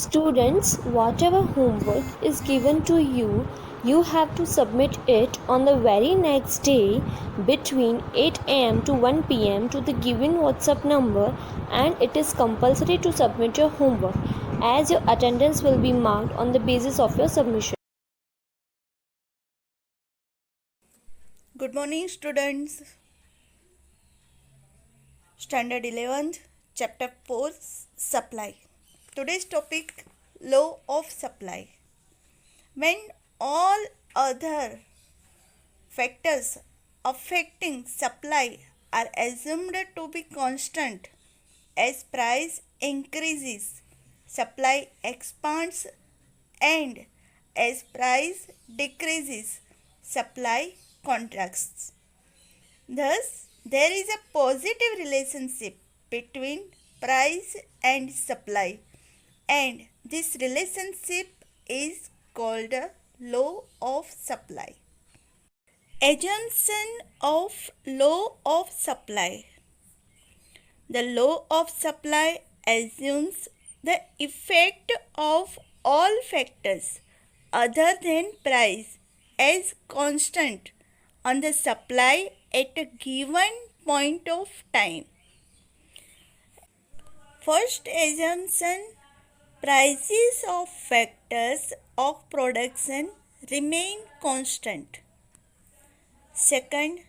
Students, whatever homework is given to you, you have to submit it on the very next day between 8 am to 1 pm to the given WhatsApp number, and it is compulsory to submit your homework as your attendance will be marked on the basis of your submission. Good morning, students. Standard 11th, Chapter 4, Supply. Today's topic, Law of Supply. When all other factors affecting supply are assumed to be constant, as price increases, supply expands, and as price decreases, supply contracts. Thus, there is a positive relationship between price and supply, and this relationship is called a law of supply. Assumption of law of supply. The law of supply assumes the effect of all factors other than price as constant on the supply at a given point of time. First assumption, prices of factors of production remain constant. Second,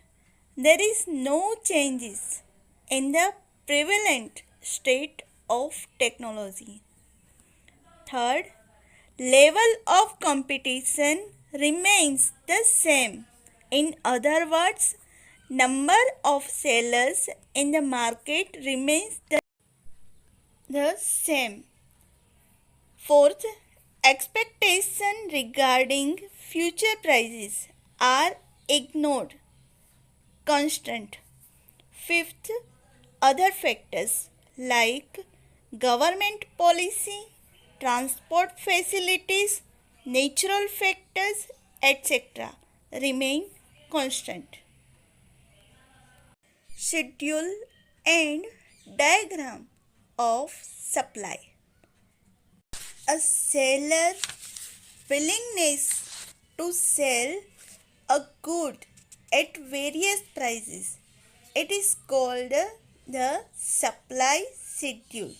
there is no changes in the prevalent state of technology. Third, level of competition remains the same. In other words, number of sellers in the market remains the same. Fourth, expectation regarding future prices are ignored, constant. Fifth, other factors like government policy, transport facilities, natural factors, etc. remain constant. Schedule and diagram of supply. A seller willingness to sell a good at various prices. It is called the supply schedule.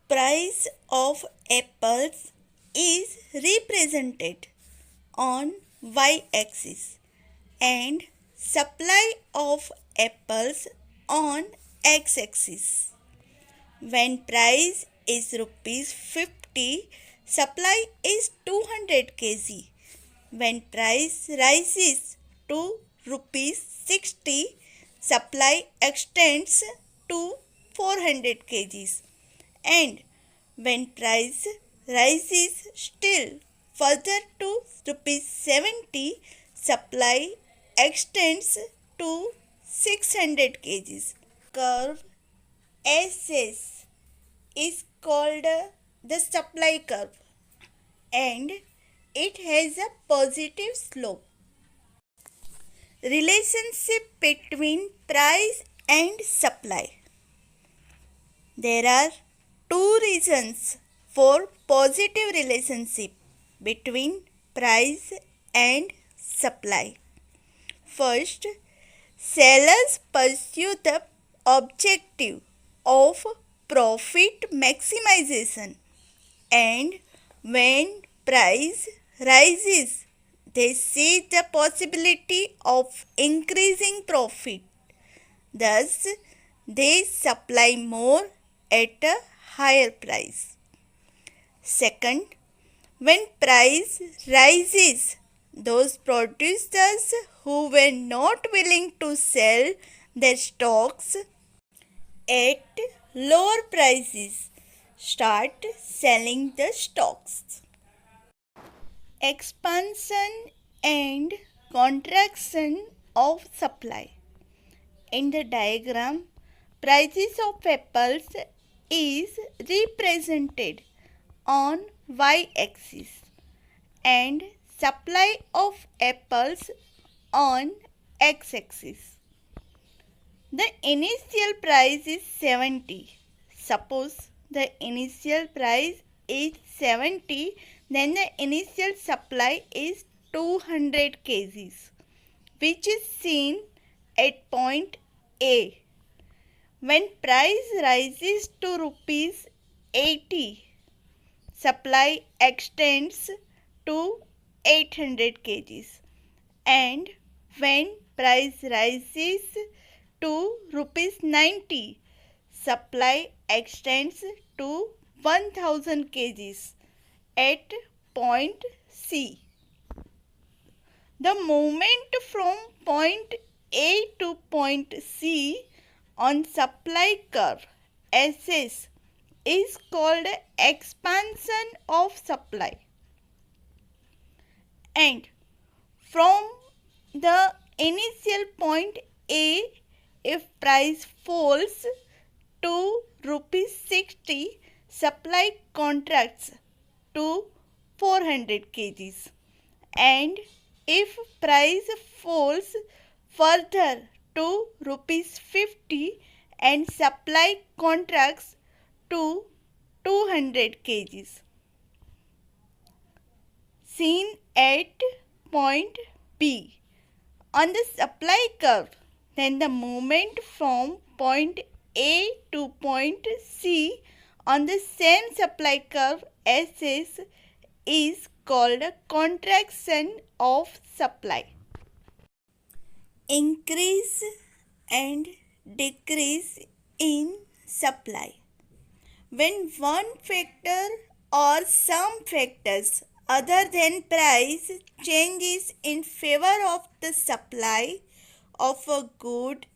Price of apples is represented on y-axis and supply of apples on x-axis. When price is rupees 50, supply is 200 kg. When price rises to rupees 60, supply extends to 400 kgs. And when price rises still further to rupees 70, supply extends to 600 kgs. Curve SS is called the supply curve, and it has a positive slope. Relationship between price and supply. There are two reasons for positive relationship between price and supply. First, sellers pursue the objective of profit maximization, and when price rises, they see the possibility of increasing profit. Thus, they supply more at a higher price. Second, when price rises, those producers who were not willing to sell their stocks at lower prices start selling the stocks. Expansion and contraction of supply. In the diagram, prices of apples is represented on y-axis and supply of apples on x-axis. The initial price is 70. Suppose the initial price is 70, then the initial supply is 200 kgs, which is seen at point A. When price rises to rupees 80, supply extends to 800 kgs, and when price rises to rupees 90, supply extends to 1000 kgs at point C. The movement from point A to point C on supply curve SS is called expansion of supply, and from the initial point A, if price falls to rupees 60, supply contracts to 400 kgs, and if price falls further to rupees 50 and supply contracts to 200 kgs, seen at point B on the supply curve, then the movement from point A to point C on the same supply curve SS is called contraction of supply. Increase and decrease in supply. When one factor or some factors other than price changes in favor of the supply of a good,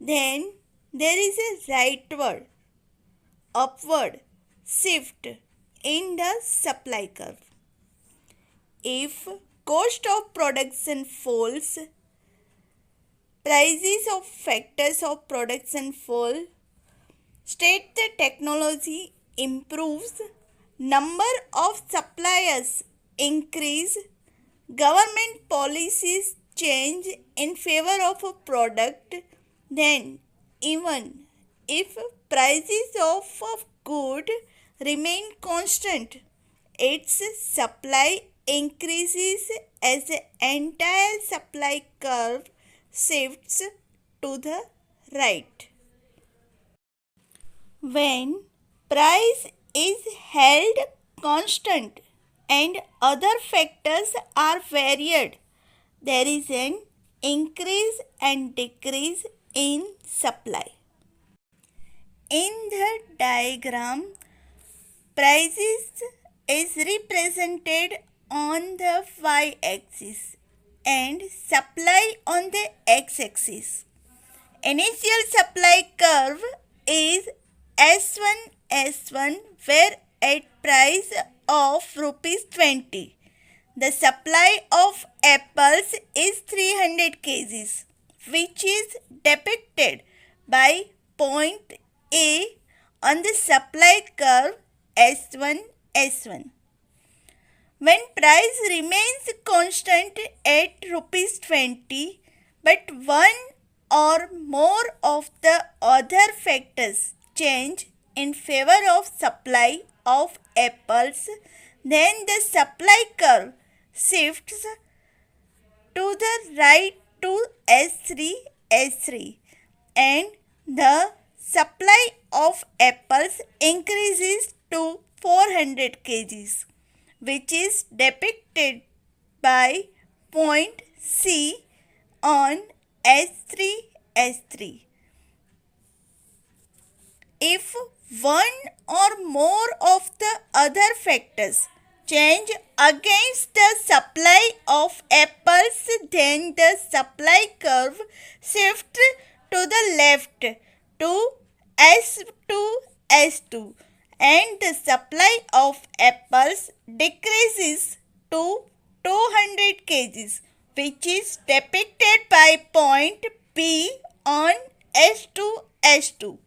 then there is a rightward, upward shift in the supply curve. If cost of production falls, prices of factors of production fall, state the technology improves, number of suppliers increase, government policies change in favor of a product, then even if prices of a good remain constant, its supply increases as the entire supply curve shifts to the right. When price is held constant and other factors are varied, there is an increase and decrease in supply. In the diagram, prices is represented on the y-axis and supply on the x-axis. Initial supply curve is S1 where at price of rupees 20, the supply of apples is 300 kgs, which is depicted by point A on the supply curve S1. When price remains constant at rupees 20, but one or more of the other factors change in favor of supply of apples, then the supply curve shifts to the right to S3, and the supply of apples increases to 400 kgs, which is depicted by point C on S3. If one or more of the other factors change against the supply of apples, then the supply curve shifts to the left to S2, and the supply of apples decreases to 200 kgs, which is depicted by point P on S2.